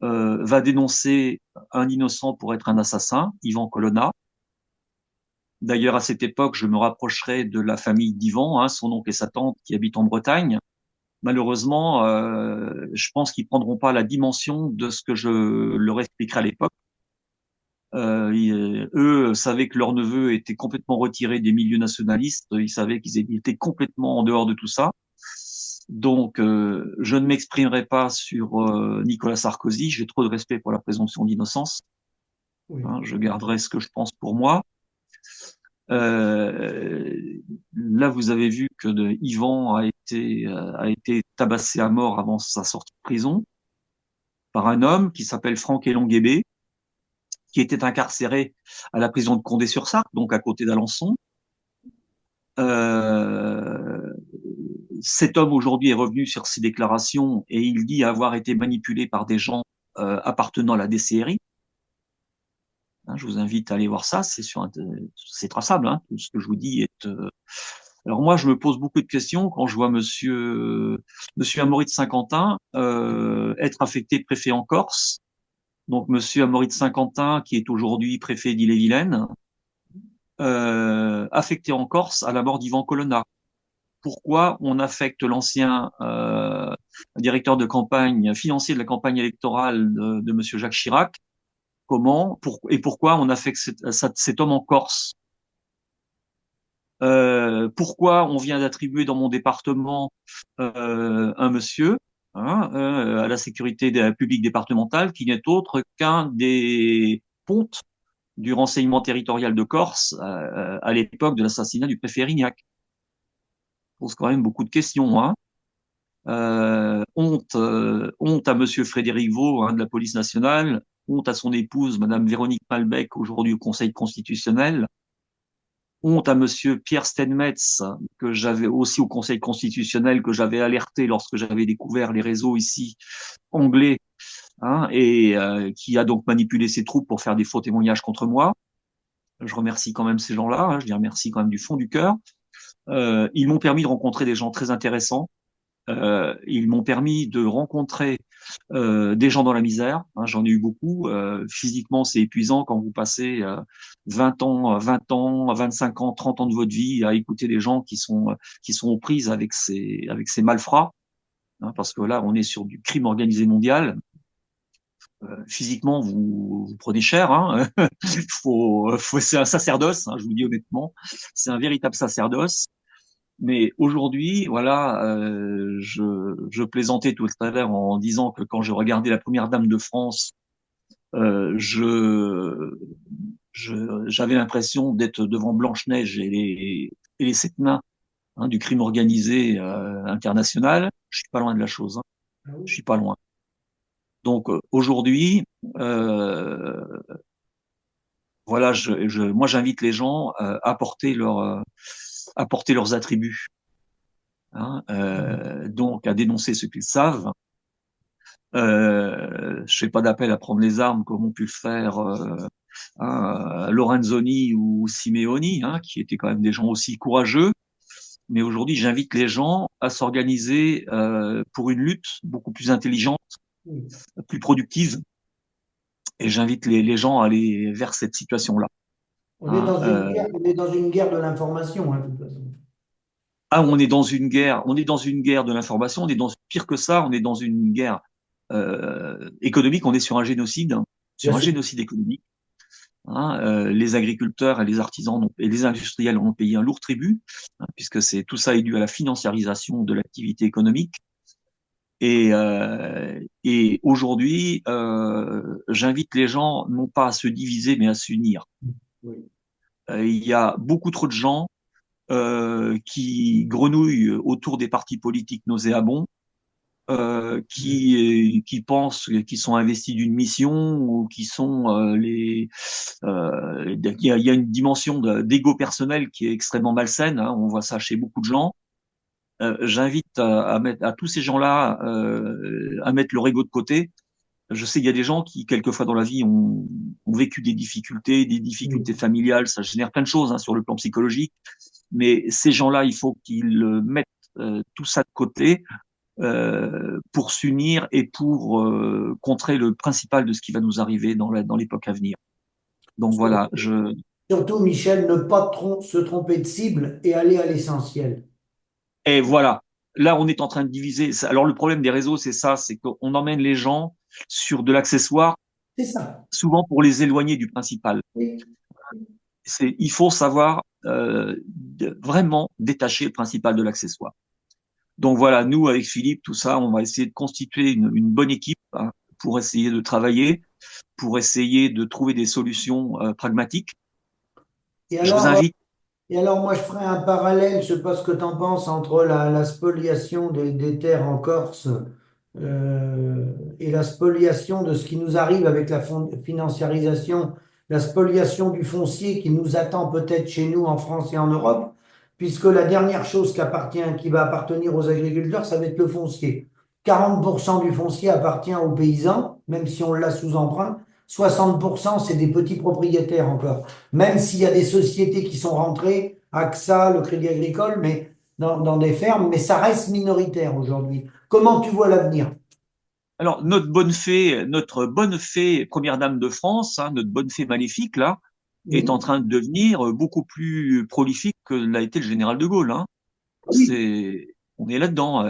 va dénoncer un innocent pour être un assassin, Ivan Colonna. D'ailleurs, à cette époque, je me rapprocherai de la famille d'Ivan, son oncle et sa tante qui habitent en Bretagne. Malheureusement, je pense qu'ils prendront pas la dimension de ce que je leur expliquerai à l'époque. Eux savaient que leur neveu était complètement retiré des milieux nationalistes, ils savaient qu'ils étaient complètement en dehors de tout ça. Donc, je ne m'exprimerai pas sur Nicolas Sarkozy, j'ai trop de respect pour la présomption d'innocence. Oui. Je garderai ce que je pense pour moi. Là, vous avez vu que Yvan a été tabassé à mort avant sa sortie de prison par un homme qui s'appelle Franck Elonguébé, qui était incarcéré à la prison de Condé-sur-Sarthe, donc à côté d'Alençon. cet homme aujourd'hui est revenu sur ses déclarations et il dit avoir été manipulé par des gens appartenant à la DCRI. Hein, je vous invite à aller voir ça, c'est traçable. Hein, tout ce que je vous dis est. Alors moi, je me pose beaucoup de questions quand je vois Monsieur Amaury de Saint-Quentin être affecté préfet en Corse. Donc Monsieur Amaury de Saint-Quentin, qui est aujourd'hui préfet d'Ille-et-Vilaine, affecté en Corse à la mort d'Ivan Colonna. Pourquoi on affecte l'ancien directeur de campagne, financier de la campagne électorale de Monsieur Jacques Chirac? Et pourquoi on affecte cet homme en Corse? Pourquoi on vient d'attribuer dans mon département un monsieur à la sécurité publique départementale qui n'est autre qu'un des pontes du renseignement territorial de Corse à l'époque de l'assassinat du préfet Erignac? Pose quand même beaucoup de questions. Hein. Honte à Monsieur Frédéric Vaux, de la police nationale, honte à son épouse, Madame Véronique Malbec, aujourd'hui au Conseil constitutionnel, honte à Monsieur Pierre Steinmetz, que j'avais aussi au Conseil constitutionnel, que j'avais alerté lorsque j'avais découvert les réseaux ici anglais, et qui a donc manipulé ses troupes pour faire des faux témoignages contre moi. Je remercie quand même ces gens-là, je les remercie quand même du fond du cœur. Ils m'ont permis de rencontrer des gens très intéressants. Ils m'ont permis de rencontrer des gens dans la misère. Hein, j'en ai eu beaucoup. Physiquement, c'est épuisant quand vous passez 20 ans, 20 ans, 25 ans, 30 ans de votre vie à écouter des gens qui sont aux prises avec ces malfrats. Hein, parce que là, on est sur du crime organisé mondial. Physiquement, vous prenez cher. Hein. C'est un sacerdoce, je vous dis honnêtement. C'est un véritable sacerdoce. Mais aujourd'hui, voilà, je plaisantais tout à l'heure en disant que quand je regardais la première dame de France, euh, je, j'avais l'impression d'être devant Blanche-Neige et les sept nains du crime organisé international. Je suis pas loin de la chose. Hein. Je suis pas loin. Donc aujourd'hui, euh, voilà, moi j'invite les gens à porter leurs attributs. Hein, donc à dénoncer ce qu'ils savent. Je fais pas d'appel à prendre les armes comme ont pu le faire Lorenzoni ou Simeoni, qui étaient quand même des gens aussi courageux. Mais aujourd'hui, j'invite les gens à s'organiser pour une lutte beaucoup plus intelligente, plus productive, et j'invite les gens à aller vers cette situation-là. Hein, On est dans une guerre de l'information, de toute façon. on est dans une guerre de l'information, pire que ça, on est dans une guerre économique, on est sur un génocide, Bien sur un sûr. génocide économique. Hein, les agriculteurs et les artisans et les industriels ont payé un lourd tribut, puisque tout ça est dû à la financiarisation de l'activité économique. Et aujourd'hui, j'invite les gens non pas à se diviser, mais à s'unir. Oui. Il y a beaucoup trop de gens qui grenouillent autour des partis politiques nauséabonds, qui pensent qu'ils sont investis d'une mission ou qui sont il y a une dimension d'ego personnel qui est extrêmement malsaine. Hein, on voit ça chez beaucoup de gens. J'invite à tous ces gens-là à mettre leur ego de côté. Je sais qu'il y a des gens qui, quelquefois dans la vie, ont vécu des difficultés Oui. familiales, ça génère plein de choses sur le plan psychologique. Mais ces gens-là, il faut qu'ils mettent tout ça de côté pour s'unir et pour contrer le principal de ce qui va nous arriver dans l'époque à venir. Donc voilà, Surtout, Michel, ne pas se tromper de cible et aller à l'essentiel. et voilà. Là, on est en train de diviser. Alors le problème des réseaux, c'est ça, c'est qu'on emmène les gens sur de l'accessoire, C'est ça. souvent pour les éloigner du principal. Oui. Il faut savoir vraiment détacher le principal de l'accessoire. Donc voilà, nous avec Philippe, tout ça, on va essayer de constituer une bonne équipe pour essayer de travailler, pour essayer de trouver des solutions pragmatiques. Et Je vous alors, invite. moi, je ferai un parallèle, je sais pas ce que tu en penses, entre la spoliation des terres en Corse et la spoliation de ce qui nous arrive avec la financiarisation, la spoliation du foncier qui nous attend peut-être chez nous en France et en Europe. puisque la dernière chose qui va appartenir aux agriculteurs, ça va être le foncier. 40% du foncier appartient aux paysans, même si on l'a sous emprunt. 60%, c'est des petits propriétaires encore. Même s'il y a des sociétés qui sont rentrées, AXA, le Crédit Agricole, mais dans des fermes, mais ça reste minoritaire aujourd'hui. Comment tu vois l'avenir? Alors, notre bonne fée, première dame de France, hein, notre bonne fée maléfique, là, est Oui, en train de devenir beaucoup plus prolifique que l'a été le général de Gaulle, hein. oui, On est là-dedans.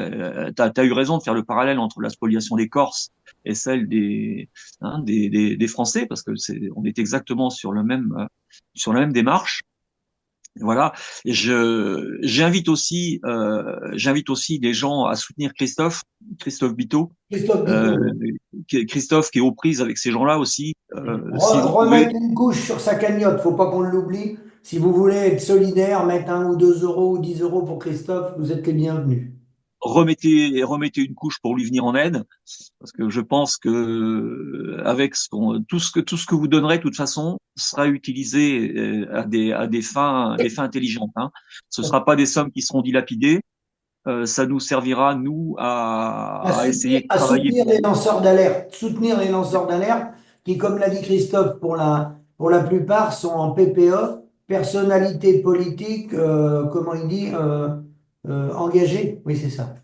T'as eu raison de faire le parallèle entre la spoliation des Corses et celle des Français, parce que on est exactement sur la même démarche. Voilà. Et j'invite aussi des gens à soutenir Christophe Bito, Christophe euh, Bitton. Christophe qui est aux prises avec ces gens-là aussi. Si vous pouvez, Remettre une couche sur sa cagnotte, faut pas qu'on l'oublie. Si vous voulez être solidaire, mettre 1 ou 2 euros ou 10 euros pour Christophe, vous êtes les bienvenus. remettez une couche pour lui venir en aide, parce que je pense que avec tout ce que vous donnerez, de toute façon, sera utilisé des fins intelligentes, hein. Ce sera pas des sommes qui seront dilapidées. Ça nous servira nous à essayer de À travailler soutenir pour les lanceurs d'alerte. Soutenir les lanceurs d'alerte qui, comme l'a dit Christophe, pour la plupart sont en PPE, personnalité politique, comment il dit, engagée. Oui, c'est ça.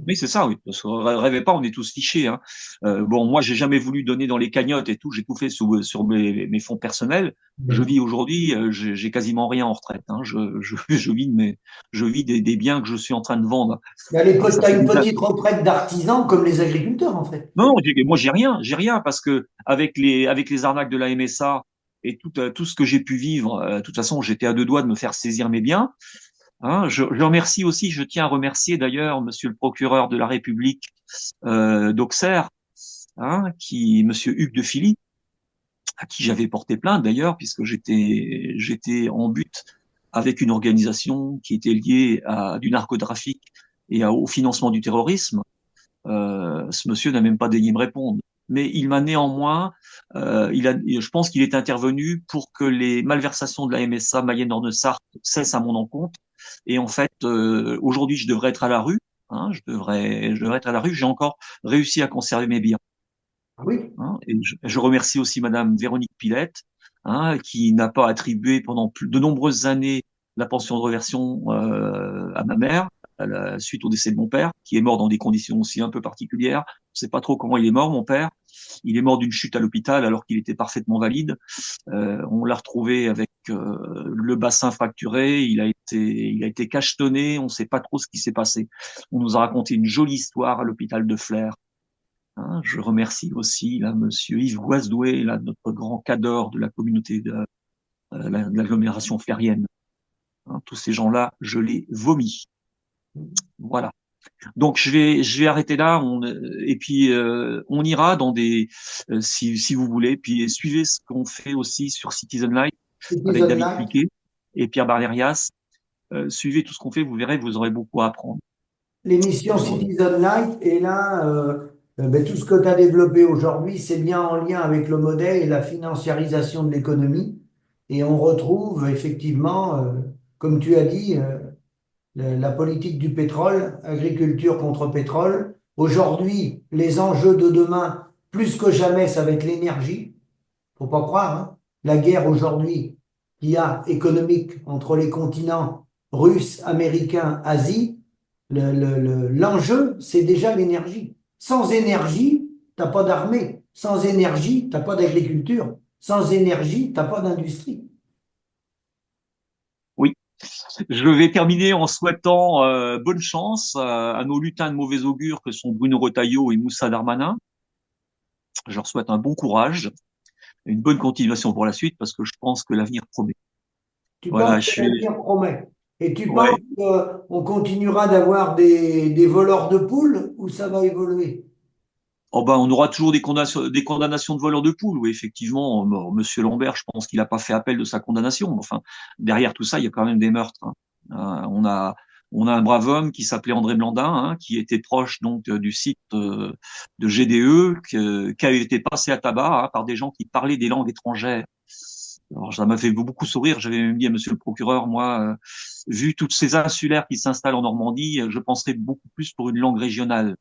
Oui, c'est ça, oui. Parce que rêvez pas, on est tous fichés, hein. Bon, moi, j'ai jamais voulu donner dans les cagnottes et tout. J'ai tout fait sur mes fonds personnels. Je vis aujourd'hui, j'ai quasiment rien en retraite, hein. Je vis des biens que je suis en train de vendre. Mais Hein, ça t'as fait une déjà. petite retraite d'artisan comme les agriculteurs, en fait. Non, moi, j'ai rien, parce que avec les arnaques de la MSA et tout ce que j'ai pu vivre, de toute façon, j'étais à deux doigts de me faire saisir mes biens. Hein, je remercie aussi, je tiens à remercier d'ailleurs Monsieur le procureur de la République d'Auxerre, hein, Monsieur Hugues de Filly, à qui j'avais porté plainte d'ailleurs, puisque j'étais en but avec une organisation qui était liée à du narcotrafic au financement du terrorisme. Ce monsieur n'a même pas daigné me répondre. Mais il m'a néanmoins, je pense qu'il est intervenu pour que les malversations de la MSA Mayenne-Nord-de-Sarthe cessent à mon encontre. Et en fait, aujourd'hui, je devrais être à la rue. Hein, je devrais être à la rue. J'ai encore réussi à conserver mes biens. Ah oui. Hein, et je remercie aussi Madame Véronique Pilette, hein, qui n'a pas attribué pendant de nombreuses années la pension de réversion à ma mère, suite au décès de mon père, qui est mort dans des conditions aussi un peu particulières. Je ne sais pas trop comment il est mort, mon père. Il est mort d'une chute à l'hôpital alors qu'il était parfaitement valide. On l'a retrouvé avec le bassin fracturé. Il a été cachetonné. On ne sait pas trop ce qui s'est passé. On nous a raconté une jolie histoire à l'hôpital de Flers. Hein, je remercie aussi là, Monsieur Yves Goisdoué, là, notre grand cadre de la communauté de l'agglomération flérienne. Hein, tous ces gens-là, je les vomis. Voilà. Donc je vais arrêter là. Et puis on ira dans si vous voulez. Puis suivez ce qu'on fait aussi sur Citizen Light avec Épisode David live. Piquet et Pierre Barlerias. Suivez tout ce qu'on fait, vous verrez, vous aurez beaucoup à apprendre. L'émission Vous aurez- Citizen Light, et là, ben, tout ce que tu as développé aujourd'hui, c'est bien en lien avec le modèle et la financiarisation de l'économie. Et on retrouve effectivement, comme tu as dit, la politique du pétrole, agriculture contre pétrole. Aujourd'hui, les enjeux de demain, plus que jamais, ça va être l'énergie. Faut pas croire, hein. La guerre aujourd'hui qu'il y a économique entre les continents russe, américain, Asie, l'enjeu, c'est déjà l'énergie. Sans énergie, t'as pas d'armée. Sans énergie, t'as pas d'agriculture. Sans énergie, t'as pas d'industrie. Oui. Je vais terminer en souhaitant bonne chance à nos lutins de mauvais augure que sont Bruno Retailleau et Moussa Darmanin. Je leur souhaite un bon courage, une bonne continuation pour la suite parce que je pense que l'avenir promet. Tu penses Voilà, que l'avenir promet. Et tu penses ouais. qu'on continuera d'avoir des voleurs de poules ou ça va évoluer? Oh ben, on aura toujours des condamnations de voleurs de poules. Oui, effectivement, Monsieur Lambert, je pense qu'il n'a pas fait appel de sa condamnation. Enfin, derrière tout ça, il y a quand même des meurtres, hein. On a un brave homme qui s'appelait André Blandin, hein, qui était proche donc du site de GDE, qui a été passé à tabac, hein, par des gens qui parlaient des langues étrangères Alors, ça m'a fait beaucoup sourire. J'avais même dit à monsieur le procureur, moi, vu toutes ces insulaires qui s'installent en Normandie, je penserais beaucoup plus pour une langue régionale.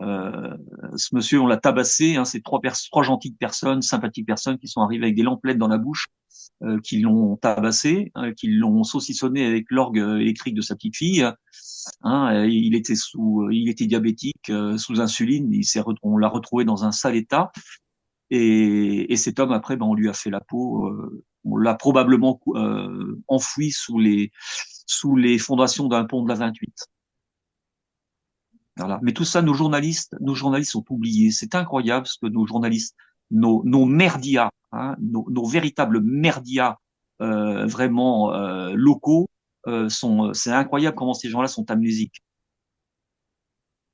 Euh, Ce monsieur, on l'a tabassé, hein, ces trois gentilles personnes, sympathiques personnes qui sont arrivées avec des lampelettes dans la bouche, qui l'ont tabassé, qui l'ont saucissonné avec l'orgue électrique de sa petite fille. Hein, il était diabétique, sous insuline. On l'a retrouvé dans un sale état. Et cet homme, après, ben, on lui a fait la peau. On l'a probablement enfoui sous les fondations d'un pont de la 28. Voilà. Mais tout ça, nos journalistes sont oubliés. C'est incroyable ce que nos journalistes, nos merdias, hein, nos véritables merdias vraiment locaux sont. C'est incroyable comment ces gens-là sont amnésiques.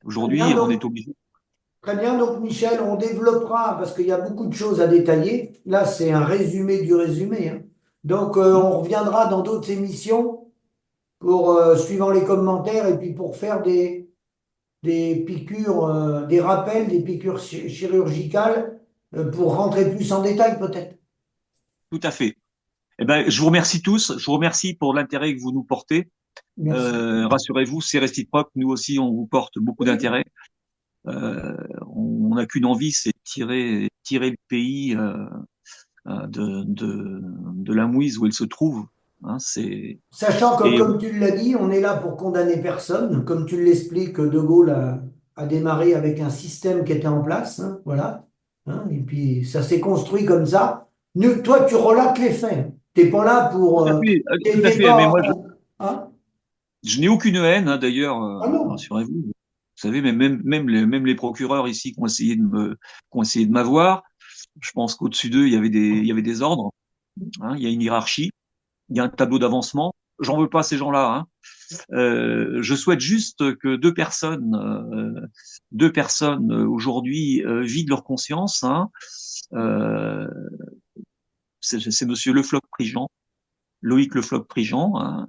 Très bien, Aujourd'hui, on est donc, obligé. très bien, donc Michel, on développera parce qu'il y a beaucoup de choses à détailler. Là, c'est un résumé du résumé, hein. Donc, on reviendra dans d'autres émissions pour, suivant les commentaires et puis pour faire des piqûres, des rappels, des piqûres chirurgicales pour rentrer plus en détail peut-être. Tout à fait. Eh ben, je vous remercie tous. Je vous remercie pour l'intérêt que vous nous portez. Merci. Rassurez-vous, c'est réciproque. Nous aussi, on vous porte beaucoup Oui, d'intérêt. On n'a qu'une envie, c'est tirer le pays de la mouise où il se trouve. Hein, sachant que, et comme tu l'as dit, on est là pour condamner personne. Comme tu l'expliques, De Gaulle a démarré avec un système qui était en place, hein, voilà. Hein, et puis, ça s'est construit comme ça. Toi, tu relates les faits. T'es pas là pour... tout à t'es fait. Mais moi, pas... hein? je n'ai aucune haine, hein, d'ailleurs. Ah non. Rassurez-vous. Vous savez, mais même les procureurs ici qui ont essayé de m'avoir. Je pense qu'au-dessus d'eux, il y avait des ordres. Hein, il y a une hiérarchie. Il y a un tableau d'avancement. J'en veux pas à ces gens-là. Hein. Je souhaite juste que deux personnes aujourd'hui vident leur conscience. Hein. Euh, c'est Monsieur Le Floch-Prigent, Loïc Le Floch-Prigent, hein,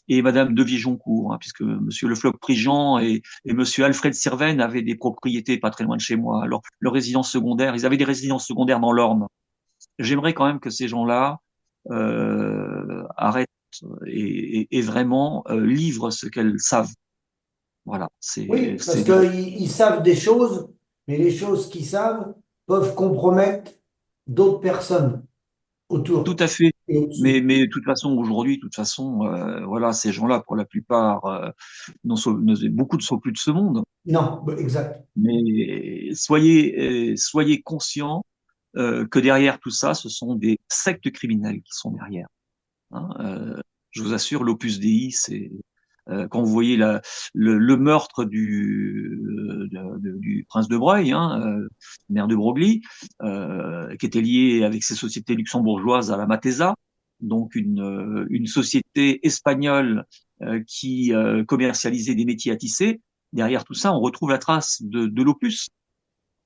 et Madame de Vigeoncourt, hein, puisque Monsieur Le Floch-Prigent et Monsieur Alfred Sirven avaient des propriétés pas très loin de chez moi. Alors, leur résidence secondaire, ils avaient des résidences secondaires dans l'Orne. J'aimerais quand même que ces gens-là arrêtent et vraiment livrent ce qu'elles savent. Voilà, Oui, parce c'est qu'ils savent des choses, mais les choses qu'ils savent peuvent compromettre d'autres personnes tout autour à fait. et au-dessus. Mais de toute façon, aujourd'hui, de toute façon, voilà, ces gens-là, pour la plupart, beaucoup ne sont plus de ce monde. Non, bah, exact. Mais soyez conscients que derrière tout ça, ce sont des sectes criminelles qui sont derrière. Hein. Je vous assure, l'Opus Dei, c'est quand vous voyez le meurtre du prince de Broglie, hein, maire de Broglie, qui était lié avec ces sociétés luxembourgeoises à la Matesa, donc une société espagnole qui commercialisait des métiers à tisser. Derrière tout ça, on retrouve la trace de l'Opus.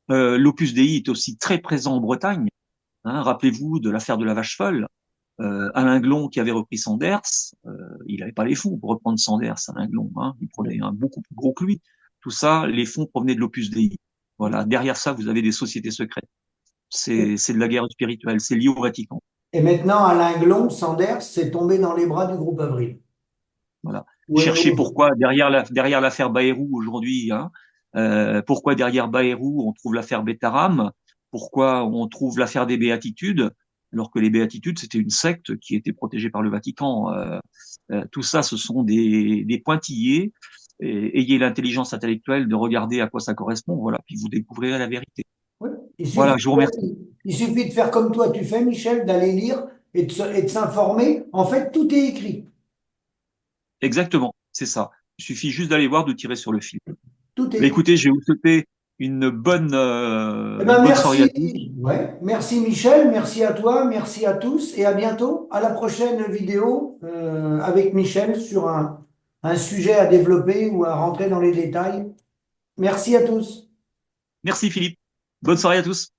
L'Opus Dei est aussi très présent en Bretagne. Hein, rappelez-vous de l'affaire de la vache folle. Alain Glon qui avait repris Sanders, il n'avait pas les fonds pour reprendre Sanders, Alain Glon, hein, il prenait un beaucoup plus gros que lui. Tout ça, les fonds provenaient de l'Opus Dei. Voilà, derrière ça, vous avez des sociétés secrètes. C'est de la guerre spirituelle, c'est lié au Vatican. Et maintenant, Alain Glon, Sanders, c'est tombé dans les bras du groupe Avril. Voilà. Ouais, Cherchez pourquoi derrière l'affaire Bayrou aujourd'hui, hein, pourquoi derrière Bayrou on trouve l'affaire Betaram, pourquoi on trouve l'affaire des Béatitudes, alors que les Béatitudes c'était une secte qui était protégée par le Vatican. Tout ça, ce sont des pointillés. Et ayez l'intelligence intellectuelle de regarder à quoi ça correspond, voilà, puis vous découvrirez la vérité. ouais. Voilà, je vous remercie. Il suffit de faire comme toi tu fais, Michel, d'aller lire et de s'informer. En fait, tout est écrit. Exactement, c'est ça. Il suffit juste d'aller voir, de tirer sur le fil. Tout est Mais écrit. écoutez, je vais vous souhaiter Eh ben, une bonne soirée à tous. merci. Ouais. Merci, Michel. Merci à toi. Merci à tous. Et à bientôt. À la prochaine vidéo avec Michel sur un sujet à développer ou à rentrer dans les détails. Merci à tous. Merci Philippe. Bonne soirée à tous.